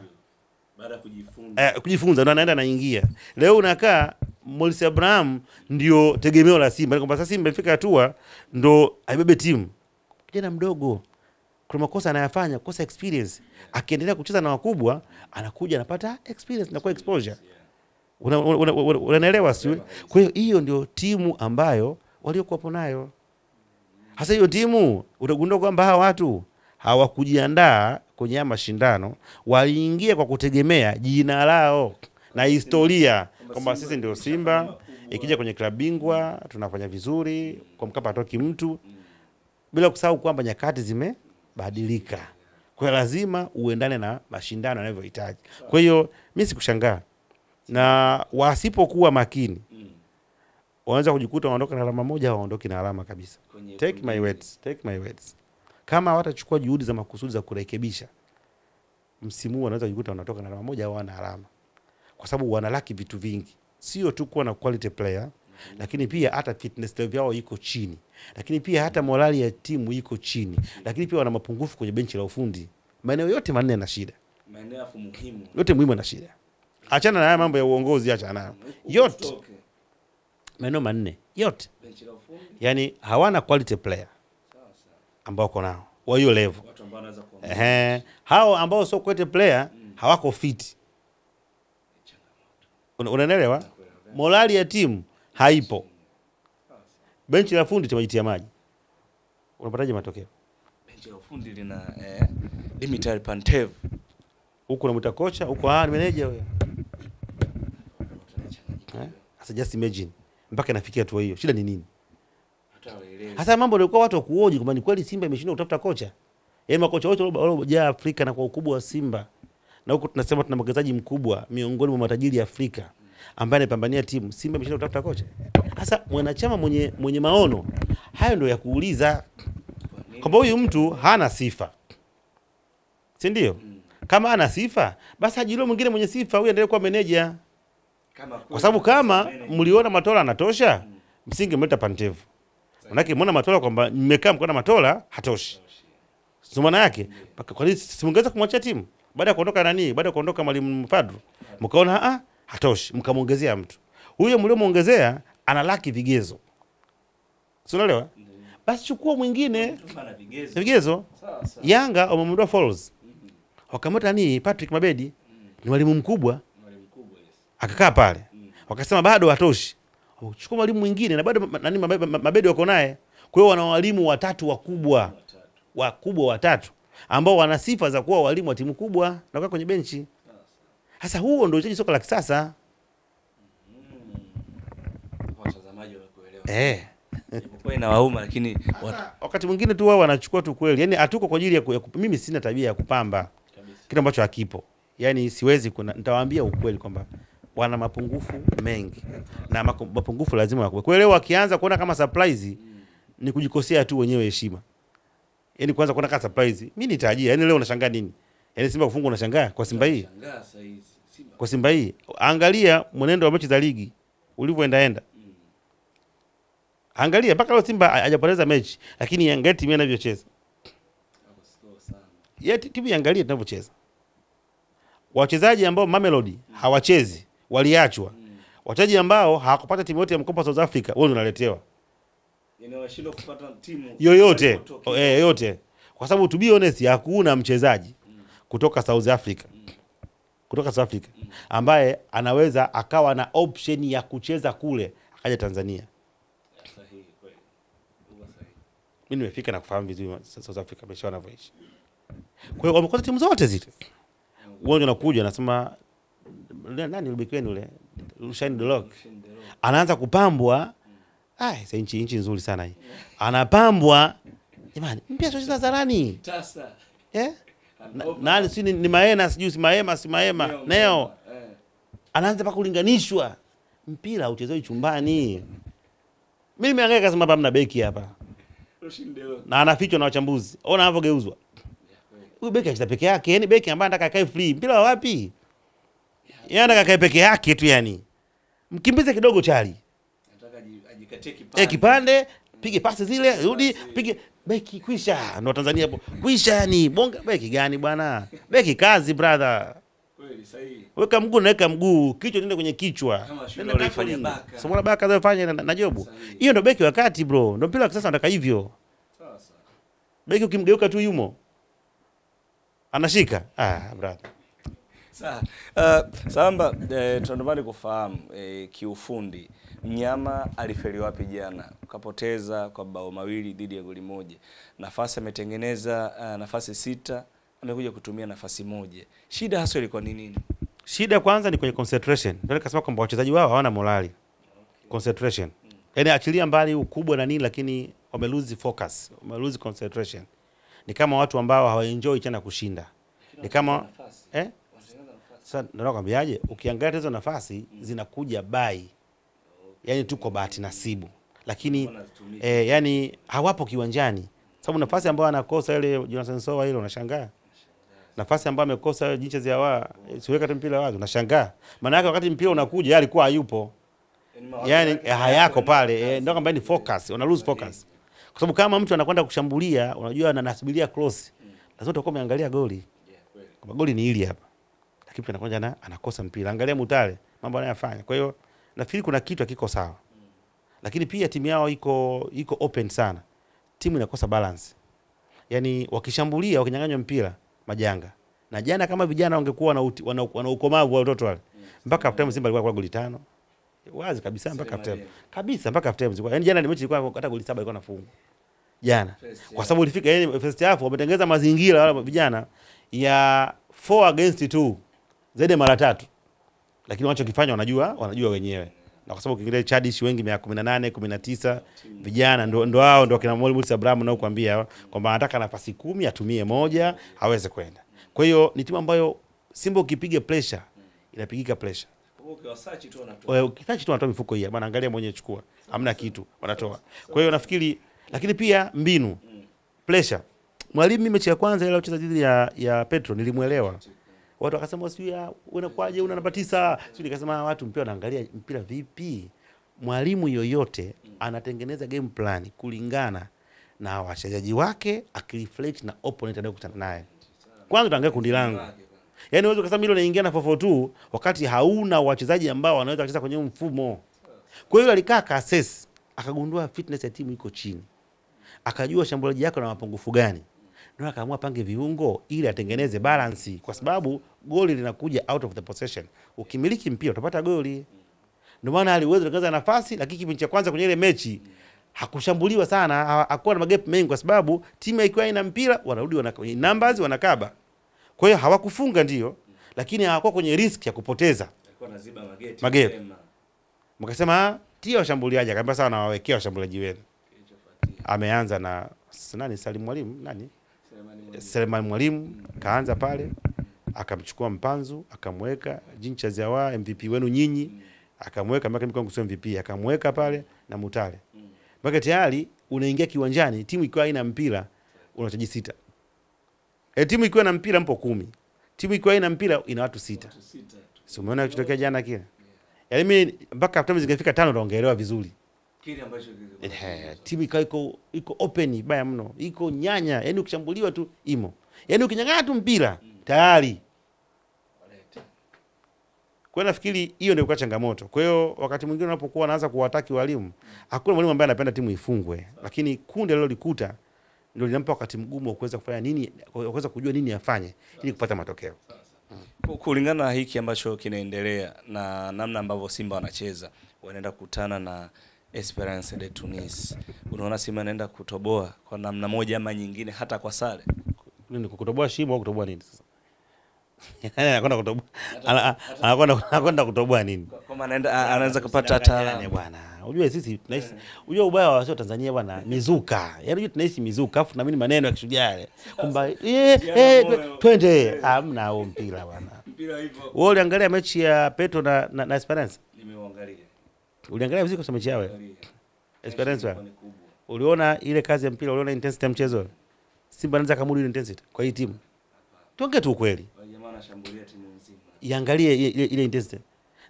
Baada kujifunza. Kujifunza ndio anaenda anaingia. Leo unakaa Morris Abraham ndio tegemeo la Simba. Kwamba sasa Simba ifika hatua ndio aibebe timu. Kijana mdogo, kuna makosa anayafanya, kosa experience. Akiendelea kucheza na wakubwa, anakuja anapata experience na kwa exposure. Unaelewa sio? Kwa hiyo ndio timu ambayo waliokuwa nayo. Hasa hiyo timu utagundua kwamba hawa watu hawakujiandaa kwenye mashindano, waliingia kwa kutegemea jina lao na historia kwamba sisi ndio Simba, ikija kwenye klabu bingwa tunafanya vizuri, kwa Mkapa hatoki mtu, bila kusahau kwamba nyakati zimebadilika. Kwa hiyo lazima uendane na mashindano yanavyohitaji. Kwa hiyo mimi sikushangaa, na wasipokuwa makini wanaweza kujikuta wanaondoka na alama moja au waondoke na alama kabisa. Take my words. Kama watachukua juhudi za makusudi za kurekebisha, msimu huu wanaweza kujikuta wanatoka na alama moja au wana alama. Kwa sababu wanalaki vitu vingi. Sio tu kuwa na quality player, lakini pia hata fitness level yao iko chini. Lakini pia hata morali ya timu iko chini. Lakini pia wana mapungufu kwenye benchi la ufundi. Maeneo yote manne yana shida. Maeneo muhimu. Yote muhimu yana shida. Achana na haya mambo ya uongozi, achana nayo. Yote. Maeneo manne yote. Benchi la ufundi. Yaani hawana quality player. Ambao wako nao. Wa hiyo level. Watu ambao wanaweza kuongea. Hao ambao sio quality player hawako fit. Unaelewa? Morali ya timu haipo. Benchi la fundi tumejitia maji. Unapataje matokeo? Benchi la fundi lina Dimitar Pantev. Huko unamwita kocha, huko ni manager wewe. Sasa just imagine mpaka inafikia hatua hiyo. Shida ni nini? Hasa mambo ndio kwa watu wa kuoji kwamba ni kweli Simba imeshindwa kutafuta kocha. Yaani makocha wote waliojaa Afrika na kwa ukubwa wa Simba. Na huko tunasema tuna mwekezaji mkubwa miongoni mwa matajiri ya Afrika ambaye anapambania timu. Simba imeshindwa kutafuta kocha. Sasa mwanachama mwenye maono hayo ndio ya kuuliza kwamba huyu mtu hana sifa. Si ndio? Kama ana sifa, basi ajiliwe mwingine mwenye sifa, huyu endelee kuwa manager. Kwa sababu kama mliona Matola anatosha, msingemleta Pantev. Manake mbona Matola kwamba mmekaa mkoona Matola hatoshi. Sio maana yake. Kwa nini simongeza kumwachia timu? Baada ya kuondoka nani? Baada ya kuondoka Mwalimu Fadru. Mkaona hatoshi, mkamuongezea mtu. Huyo mliomuongezea ana laki vigezo. Si unaelewa? Basi chukua mwingine. Vigezo. Yanga wamemwondoa Falls. Wakamwita Patrick Mabedi. Ni mwalimu mkubwa. Akakaa pale. Wakasema bado hatoshi. Chukua mwalimu mwingine na bado Mabedi wako naye. Kwa hiyo wana walimu watatu wakubwa watatu ambao wana sifa za kuwa walimu wa timu kubwa na kwa kwenye benchi. Sasa huo ndio uchezaji soka la kisasa. Watazamaji wanakuelewa. Kwa inawauma lakini wakati mwingine tu wao wanachukua tu kweli. Yaani hatuko kwa ajili ya mimi sina tabia ya kupamba kitu ambacho hakipo. Yaani siwezi nitawaambia ukweli kwamba wana mapungufu mengi. Na mapungufu lazima yakubwe. Kwa leo wakianza kuona kama surprise ni kujikosea tu wenyewe heshima. Yaani kwanza kuona kama surprise. Mimi nitajia. Yaani leo unashangaa nini? Yaani Simba kufungwa unashangaa kwa Simba hii? Kwa Simba hii. Angalia mwenendo wa mechi za ligi ulivyoenda. Angalia mpaka leo Simba hajapoteza mechi, lakini angalia timu inavyocheza. Timu angalia tunavyocheza. Wachezaji ambao Mamelodi hawachezi, waliachwa. Wachezaji ambao hawakupata timu yote ya mkopo South Africa, wao unaletewa. Inawashindwa kupata timu yoyote. Yote. Kwa sababu to be honest hakuna mchezaji kutoka South Africa. Kutoka South Africa ambaye anaweza akawa na option ya kucheza kule akaja Tanzania. Sahihi kweli. Mimi nimefika na kufahamu vizuri South Africa mesha wanavyoishi. Kwa hiyo wamekosa timu zote zile. Uonjo unakuja anasema nani ulibekweni ule Shine the Lock. Anaanza kupambwa. Sasa nchi nzuri sana hii. Anapambwa. Jamani, mpia sio zarani. Tasa. Nani si ni Maena sijui si Maema Neo. Anaanza pa kulinganishwa. Mpira uchezwe chumbani. Mimi nimeangalia kama hapa mna beki hapa. Na anafichwa na wachambuzi. Ona anavyogeuzwa. Huyu beki anacheza peke yake, yani beki ambaye anataka akae free. Mpira wa wapi? Yeye anataka akae peke yake tu yani. Mkimbize kidogo chali. Anataka ajikatie kipande. Kipande, pige pasi zile, rudi, pige beki kwisha. Ndio Tanzania hapo. Kwisha yani, bonga beki gani bwana? Beki kazi brother. Kweli sahihi. Weka mguu naweka mguu, kichwa nende kwenye kichwa. Nenda unafanya baka. Somo baka zafanya na Jobu. Hiyo ndio beki wakati bro. Ndio mpira wa kisasa anataka hivyo. Sawa. Beki ukimgeuka tu yumo. Anashika. Brother. Sawa. Samba tunatamani kufahamu kiufundi Mnyama alifeli wapi jana? Ukapoteza kwa bao mawili dhidi ya goli moja. Nafasi ametengeneza nafasi 6, amekuja kutumia nafasi 1. Shida hasa ilikuwa ni nini? Shida kwanza ni kwenye concentration. Ndio nikasema kwamba wachezaji wao hawana morali. Concentration. Yaani achilia mbali ukubwa na nini lakini wame lose focus, wame lose concentration. Ni kama watu ambao hawaenjoy tena kushinda. Ni kama sasa ndio nakwambiaje, ukiangalia hizo nafasi zinakuja by. yani tuko bahati nasibu, lakini yani hawapo kiwanjani, sababu nafasi ambayo anakosa ile Jonathan Sowa ile unashangaa, nafasi ambayo amekosa Jinchezi ya wa siweka tu mpira wazi unashangaa, maana yake wakati mpira unakuja alikuwa hayupo, yani hayako pale, ndio kwamba ni focus, una lose focus, kwa sababu kama mtu anakwenda kushambulia, unajua anasubiria cross, lazima utakuwa umeangalia goli, kwa goli ni hili hapa, lakini mtu anakwenda anakosa mpira, angalia Mutale mambo anayofanya. Kwa hiyo nafikiri kuna kitu hakiko sawa, lakini pia timu yao iko open sana, timu inakosa balance, yani wakishambulia wakinyang'anywa mpira majanga, na jana kama vijana wangekuwa wana ukomavu wa watoto wale, mpaka half time Simba ilikuwa kwa goli 5 wazi kabisa, mpaka half time kabisa, mpaka half time. Yani jana mechi ilikuwa hata goli 7 ilikuwa nafungwa jana, kwa sababu ilifika yani first half wametengeneza mazingira wale vijana ya 4 against 2 zaidi mara 3, lakini wanachokifanya wanajua wenyewe, na kwa sababu kingine Chadish wengi 18 19 vijana ndo hao ndo kina Mwalimu Abraham na kuambia kwamba anataka nafasi 10 atumie moja haweze kwenda. Kwa hiyo ni timu ambayo Simba ukipiga pressure inapigika pressure. Ukisachi tu wanatoa mifuko hii bwana, angalia mwenyewe chukua, hamna kitu wanatoa. Kwa hiyo nafikiri, lakini pia mbinu pressure. Mwalimu mimi mechi ya kwanza ile aliyocheza dhidi ya Petro nilimuelewa. Watu wakasema sio unakwaje una namba 9. Sio nikasema watu mpira wanaangalia mpira vipi? Mwalimu yoyote anatengeneza game plan kulingana na wachezaji wake, akireflect na opponent anayokutana naye. Kwanza utaangalia kundi langu. Yaani wewe ukasema hilo unaingia na 442 wakati hauna wachezaji ambao wanaweza kucheza kwenye mfumo. Kwa hiyo alikaa assess, akagundua fitness ya timu iko chini. Akajua shambuliaji yako na mapungufu gani. Ndio akaamua pange viungo ili atengeneze balance, kwa sababu goli linakuja out of the possession. Ukimiliki mpira utapata goli. Ndio maana aliweza kuanza nafasi, lakini kipindi cha kwanza kwenye ile mechi hakushambuliwa sana, hakuwa na magap mengi, kwa sababu timu ikiwa ina mpira wanarudi kwenye numbers wanakaba. Kwa hiyo hawakufunga ndio, lakini hawakuwa kwenye risk ya kupoteza. Alikuwa anaziba mageti. Mkasema tia washambuliaji, akamwambia sawa, nawawekea washambuliaji wenu. Ameanza na nani, Salim Mwalimu nani? Selemani Mwalimu kaanza pale, akamchukua Mpanzu, akamweka Jinchezi ya MVP wenu nyinyi, akamweka mpaka mimi sio MVP, akamweka pale na Mutale. Mpaka tayari unaingia kiwanjani, timu ikiwa haina mpira unachaji 6. Timu ikiwa na mpira mpo 10. Timu ikiwa haina mpira ina watu 6. Sio umeona kilichotokea jana kile? Yaani mimi mpaka time zingefika 5 utaongeelewa vizuri. Kile ambacho timu iko open baya mno, iko nyanya, yani ukishambuliwa tu imo, yani ukinyang'anya tu mpira tayari. Kwa nafikiri hiyo ndio kwa changamoto. Kwa hiyo wakati mwingine unapokuwa anaanza kuwataki walimu, hakuna mwalimu ambaye anapenda timu ifungwe, lakini kundi lilolikuta ndio linampa wakati mgumu wa kuweza kufanya nini, kuweza kujua nini afanye ili kupata matokeo. Kulingana na hiki ambacho kinaendelea na namna ambavyo Simba wanacheza, wanaenda kukutana na Esperance de Tunis. Unaona Simba anaenda kutoboa kwa namna moja ama nyingine, hata kwa sare. Nini kutoboa shimo au kutoboa nini sasa? Anakwenda kutoboa. Anakwenda kutoboa nini? Kama anaanza kupata hata bwana. Unajua sisi tunaishi, unajua ubaya wa sio Tanzania bwana, mizuka. Yaani unajua tunaishi mizuka, afu naamini maneno ya kishujaa yale. Kwamba twende, hamna huo mpira bwana. Mpira hivyo. Wewe uliangalia mechi ya Petro na Esperance? Nimeangalia. Uliangalia vizuri kwa mechi yao? Esperance wa. Uliona ile kazi ya mpira, uliona intensity ya mchezo? Simba anaweza kumudu ile intensity kwa hii timu. Tuongee tu ukweli. Jamaa anashambulia timu nzima. Iangalie ile intensity.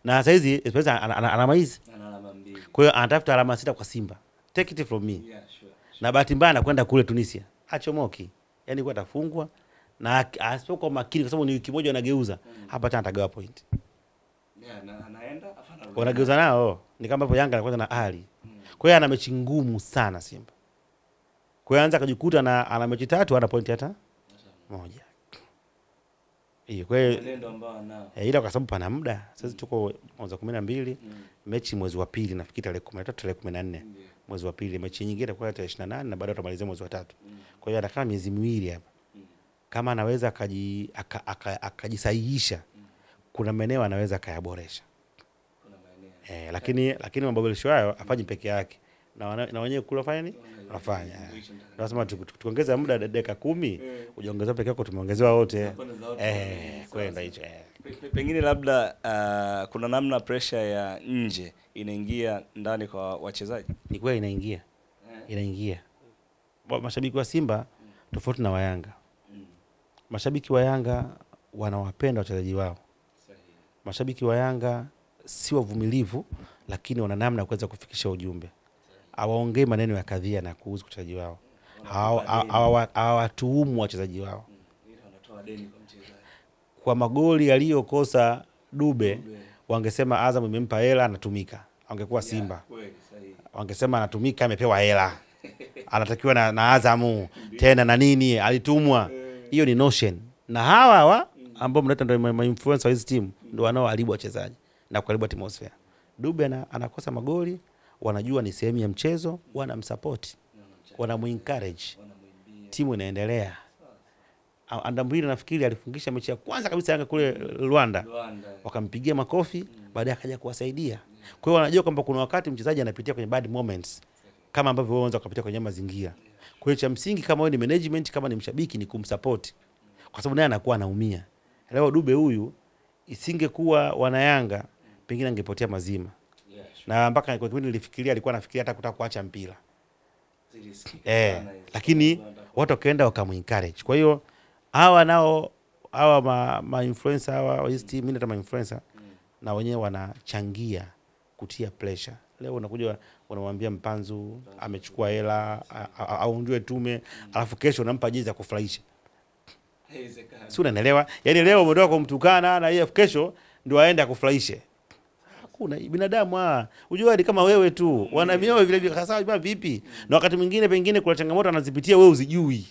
Na sasa hizi Esperance ana alama hizi. Ana alama 2. Kwa hiyo anatafuta alama 6 kwa Simba. Take it from me. Yeah, sure. Na bahati mbaya anakwenda kule Tunisia. Achomoki. Yaani kwa atafungwa na asipokuwa makini, kwa sababu ni wiki moja anageuza. Hapa tena atagawa point. Yeah, na anaenda afana. Wanageuza nao. Ni kama hapo Yanga anakwenda na Ali. Kwa hiyo ana mechi ngumu sana Simba. Kwa hiyo anza kujikuta na ana mechi 3 ana point hata moja. Hiyo kwa hiyo ndio ambao anao. Ila kwa sababu pana muda. Sasa tuko mwezi wa 12, mechi mwezi wa 2 nafikiri tarehe 13 tarehe 14. Mwezi wa 2 mechi nyingine kwa tarehe 28 na baadaye tutamalizia mwezi wa 3. Kwa hiyo anakaa miezi miwili hapa. Kama anaweza akajisahihisha, kuna maeneo anaweza kayaboresha. Lakini maboresho hayo afanye peke yake. na wenyewe kula fanya nini wanafanya. Nasema tuongeza muda dakika 10 ujiongeza peke yako, tumeongezewa wote kwenda hicho. Pengine labda kuna namna pressure ya nje inaingia ndani kwa wachezaji. Ni kweli inaingia. Mashabiki wa Simba tofauti na wa Yanga. Mashabiki wa Yanga wanawapenda wachezaji wao. Mashabiki wa Yanga si wavumilivu, lakini wana namna ya kuweza kufikisha ujumbe. Hawaongei maneno ya kadhia na kuuza wachezaji wao. Hawatuhumu wachezaji wao. Kwa magoli aliyokosa Dube, wangesema Azam imempa hela anatumika. Wangekuwa Simba, wangesema anatumika amepewa hela, anatakiwa na Azamu tena na nini, alitumwa. Hiyo ni notion. Na hawa ambao mnaita ndio influencer wa hizo team ndio wanaoharibu wachezaji na kuharibu atmosphere. Dube anakosa magoli, wanajua ni sehemu ya mchezo, wanamsupport, wanamuencourage, timu inaendelea. Andambwile nafikiri alifungisha mechi ya kwanza kabisa Yanga kule Rwanda. Wakampigia makofi, baadaye akaja kuwasaidia. Kwa hiyo wanajua kwamba kuna wakati mchezaji anapitia kwenye bad moments kama ambavyo wao wanaweza kupitia kwenye mazingira. Kwa hiyo cha msingi kama wewe ni management, kama ni mshabiki, ni kumsupport. Kwa sababu naye anakuwa anaumia. Leo Dube huyu isingekuwa wana Yanga pengine angepotea mazima. Na mpaka kwa kipindi nilifikiria alikuwa anafikiria hata kutaka kuacha mpira. Lakini watu wakaenda wakamuencourage. Kwa hiyo hawa nao hawa influencer hawa hizi team mimi kama influencer na wenyewe wanachangia kutia pressure. Leo unakuja unamwambia Mpanzu amechukua hela au ndio tume, alafu kesho unampa jezi ya kufurahisha. Si unaelewa? Yaani leo umetoka kumtukana na yeye kesho ndio aende akufurahishe. Hakuna binadamu unajua ni kama wewe tu. Wana mioyo vile vile sasa vipi? Na wakati mwingine pengine kuna changamoto anazipitia wewe uzijui.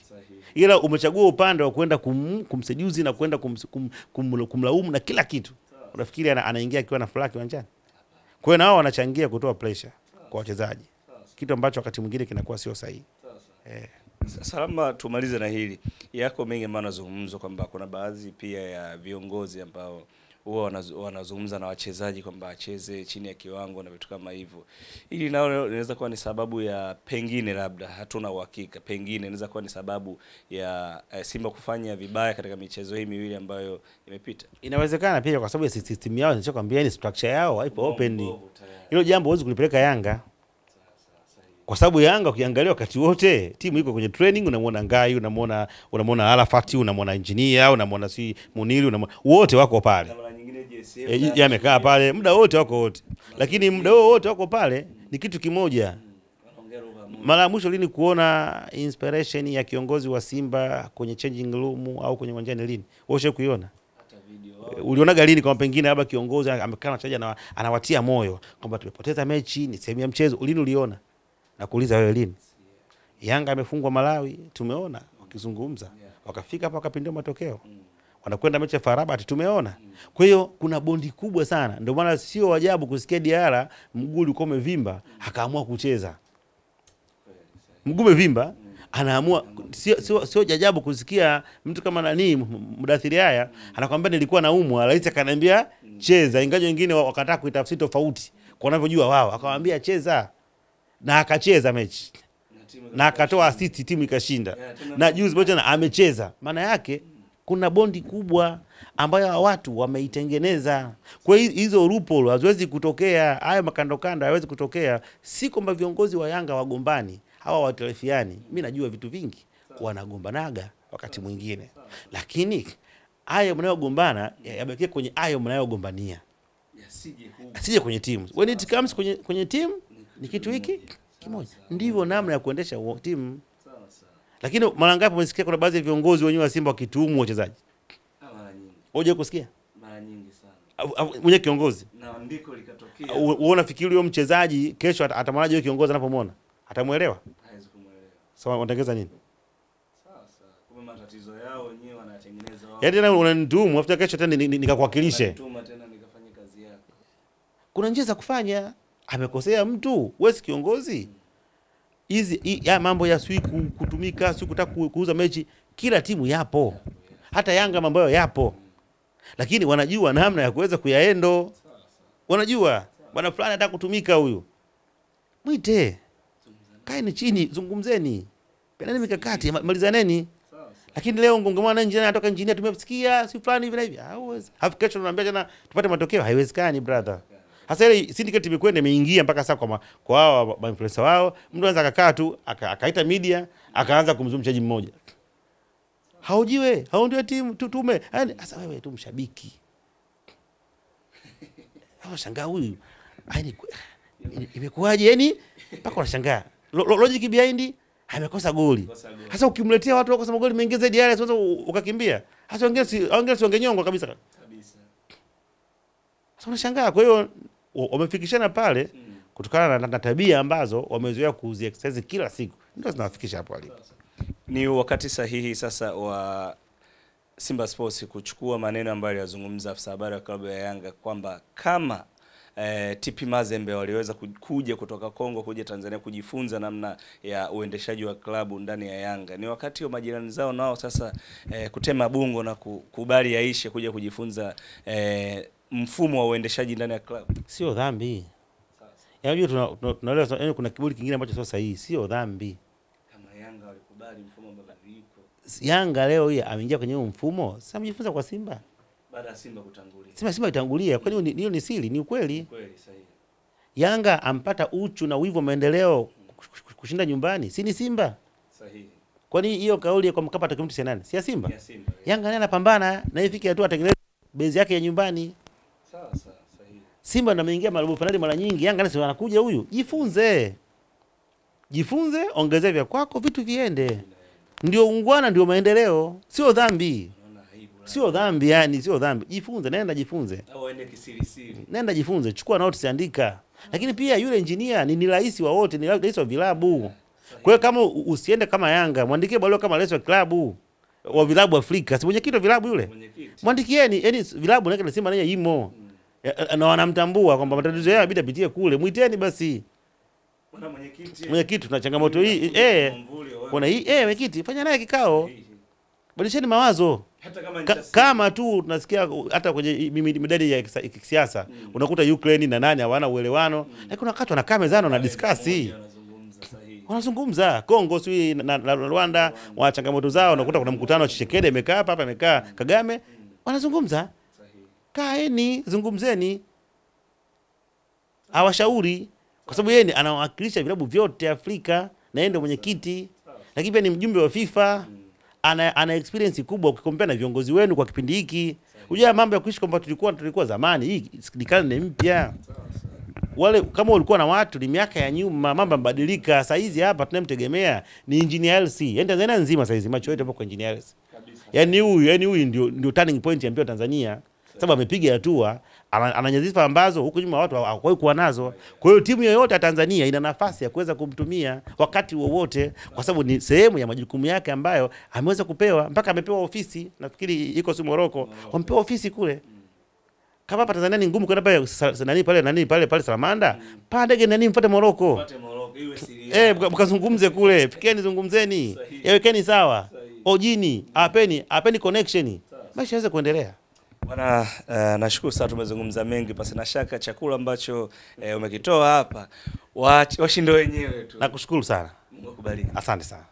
Ila umechagua upande wa kwenda kumsejuzi na kwenda kumlaumu na kila kitu. Unafikiri anaingia akiwa na furaha kiwanjani? Kwa hiyo nao wanachangia kutoa pressure kwa wachezaji. Kitu ambacho wakati mwingine kinakuwa sio sahihi. Salama, tumalize na hili. Yako mengi ambayo yanazungumzwa kwamba kuna baadhi pia ya viongozi ambao huwa wanazungumza na wachezaji kwamba acheze chini ya kiwango na vitu kama hivyo. Hili nao inaweza kuwa ni sababu ya pengine, labda hatuna uhakika, pengine inaweza kuwa ni sababu ya Simba kufanya vibaya katika michezo hii miwili ambayo imepita. Inawezekana pia kwa sababu ya system yao, nilichokuambia ni structure yao haipo open. Hilo jambo huwezi kulipeleka Yanga. Kwa sababu Yanga ukiangalia wakati wote timu iko kwenye training, unamwona Ngai, unamwona Arafati, unamwona Engineer, unamwona si Muniri, unamwona wote wako pale. Yamekaa pale muda wote wako wote. Lakini muda wote wako pale ni kitu kimoja. Mara mwisho lini kuona inspiration ya kiongozi wa Simba kwenye changing room au kwenye uwanjani lini? Wewe kuiona? Hata video. Ulionaga lini kama pengine labda kiongozi amekaa na wachezaji na anawatia moyo kwamba tumepoteza mechi, ni sehemu ya mchezo? Lini uliona? Na kuuliza wewe lini? Yanga amefungwa Malawi, tumeona wakizungumza. Wakafika hapa wakapindua matokeo. Wanakwenda mechi ya Farabat, tumeona. Kwa hiyo kuna bondi kubwa sana. Ndio maana sio ajabu kusikia Diara mguu ulikuwa umevimba akaamua kucheza. Mguu umevimba anaamua, sio ajabu kusikia mtu kama nani Mudathiri haya anakuambia nilikuwa naumwa, rais akaniambia cheza, ingawa wengine wakataka kuitafsiri tofauti kwa wanavyojua wao, akamwambia cheza. Na akacheza mechi. Na akatoa assist, timu ikashinda. Na juzi bwana amecheza. Maana yake kuna bondi kubwa ambayo watu wameitengeneza. Kwa hizo loophole haziwezi kutokea, haya makandokanda hayawezi kutokea. Si kwamba viongozi wa Yanga wagombani, hawa watelefiani. Mimi najua vitu vingi wanagombanaga wakati mwingine. Lakini hayo mnayogombana yabakie kwenye hayo mnayogombania. Asije kwenye timu. When it comes kwenye timu ni kitu hiki kimoja. Ndivyo namna ya kuendesha timu. Lakini mara ngapi umesikia kuna baadhi ya viongozi wenyewe wa Simba wakituhumu wachezaji? Mara nyingi. Hoje kusikia? Mara nyingi sana. Mwenye kiongozi. Na andiko likatokea. Uona fikiri huyo mchezaji kesho atamwanaje huyo kiongozi anapomwona? Atamuelewa? Hawezi kumuelewa. Sawa, wanatengeneza nini? Sasa, kumbe matatizo yao wenyewe wanatengeneza wao. Yaani tena unanituhumu afuta kesho tena nikakuwakilishe. Nituma tena nikafanye kazi yako. Kuna njia za kufanya. Amekosea mtu, wewe si kiongozi. Ya mambo ya siku kutumika, siku kutaka kuuza mechi, kila timu yapo. Hata Yanga mambo yao yapo. Lakini wanajua namna ya kuweza kuyaendo. Wanajua bwana fulani anataka kutumika huyu. Mwite. Kaeni chini, zungumzeni. Penani mikakati, malizaneni. Lakini leo ngongamana engineer anatoka engineer tumesikia si fulani hivi na hivi. Hauwezi. Hafu kesho tunaambia tena tupate matokeo, haiwezekani brother. Hasa ile syndicate imekwenda imeingia mpaka sasa kwa hao ma influencer wao, mtu anaweza akakaa tu akaita media akaanza kumzungumza mchezaji mmoja. Haujiwe, hao ndio timu tume. Yaani sasa wewe tu mshabiki. Hao shangaa huyu. Yaani imekuwaje yani? Mpaka unashangaa. Logic behind amekosa goli. Sasa ukimletea watu wakosa magoli mengi zaidi yale sasa ukakimbia. Sasa wengine si wangenyongwa kabisa. Sasa unashangaa, kwa hiyo wamefikishana pale kutokana na tabia ambazo wamezoea kuziexercise kila siku. Ndio zinawafikisha hapo walipo. Ni wakati sahihi sasa wa Simba Sports kuchukua maneno ambayo yazungumza afisa habari wa klabu ya Yanga kwamba kama TP Mazembe waliweza kuja kutoka Kongo kuja Tanzania kujifunza namna ya uendeshaji wa klabu ndani ya Yanga, ni wakati wa majirani zao nao sasa kutema bungo na kukubali yaishe kuja kujifunza mfumo wa uendeshaji ndani ya klabu. Sio dhambi. Yaani tunaelewa kuna kiburi kingine ambacho sio sahihi, sio dhambi. Kama Yanga walikubali mfumo mabadiliko. Yanga leo hii ameingia kwenye mfumo, sasa amejifunza kwa Simba. Baada ya Simba kutangulia. Simba itangulia. Kwani hiyo ni siri, ni ukweli. Kweli sahihi. Yanga ampata uchu na wivu maendeleo kushinda nyumbani, si ni Simba? Sahihi. Kwani hiyo kauli kwa Mkapa atakimtu si nani? Si ya Simba? Ya Simba. Yanga naye anapambana na ifike hatua atengeneze base yake ya nyumbani. Sawa sahihi. Simba ndio ameingia robo finali mara nyingi, Yanga naye anakuja huyu. Jifunze. Jifunze, ongezea vya kwako, vitu viende. Ndio ungwana, ndio maendeleo, sio dhambi. Sio dhambi yani, sio dhambi. Jifunze, nenda jifunze. Au aende kisirisiri. Nenda jifunze, chukua notes andika. Lakini pia yule engineer ni rais wa wote, ni rais wa vilabu. Kwa hiyo kama usiende kama Yanga, muandikie barua kama rais wa klabu wa vilabu Afrika. Si mwenyekiti wa vilabu yule. Mwandikieni, yani vilabu na Simba naye imo. Na wanamtambua kwamba matatizo yao inabidi apitie kule. Muiteni basi. Kuna mwenyekiti tuna changamoto hii. Kuna hii mwenyekiti fanya naye kikao. Badilisheni mawazo. Hata kama tu tunasikia hata kwenye midadi ya kisiasa unakuta Ukraine na nani hawana uelewano, lakini kuna wakati wanakaa mezano na discuss, wanazungumza. Kongo sio na Rwanda wana changamoto zao, unakuta kuna mkutano wa Tshisekedi amekaa hapa amekaa Kagame, wanazungumza. Kaeni zungumzeni, awashauri, kwa sababu yeye anawakilisha vilabu vyote Afrika na yeye ndio mwenyekiti, lakini pia ni mjumbe wa FIFA. Ana experience kubwa ukikompea na viongozi wenu kwa kipindi hiki. Unajua mambo ya kuishi kwamba tulikuwa zamani, hii ni karne mpya. Wale kama ulikuwa na watu ni miaka ya nyuma, mambo yamebadilika. Sasa hizi hapa tunamtegemea ni engineer LC. Yaani Tanzania nzima sasa hizi macho yote hapo kwa engineer LC. Yaani huyu ndio turning point ya mpira Tanzania. Sababu amepiga hatua, ananyadhifa ambazo huko nyuma watu hawakuwahi kuwa nazo. Kwa hiyo timu yoyote ya Tanzania ina nafasi ya kuweza kumtumia wakati wowote, kwa sababu ni sehemu ya majukumu yake ambayo ameweza kupewa, mpaka amepewa ofisi. Nafikiri iko si Morocco, wampewa ofisi kule. Kama hapa Tanzania ni ngumu kwenda pale Salamanda, ndege nani mfuate Morocco. Mfuate Morocco iwe siri. Mkazungumze kule, fikeni zungumzeni. Yawekeni sawa. Ojini, apeni connection. Maisha yaweze kuendelea. Bwana, nashukuru sana, tumezungumza mengi, pasi na shaka chakula ambacho umekitoa hapa washinde wenyewe tu. Nakushukuru sana. Mungu akubariki. Asante sana.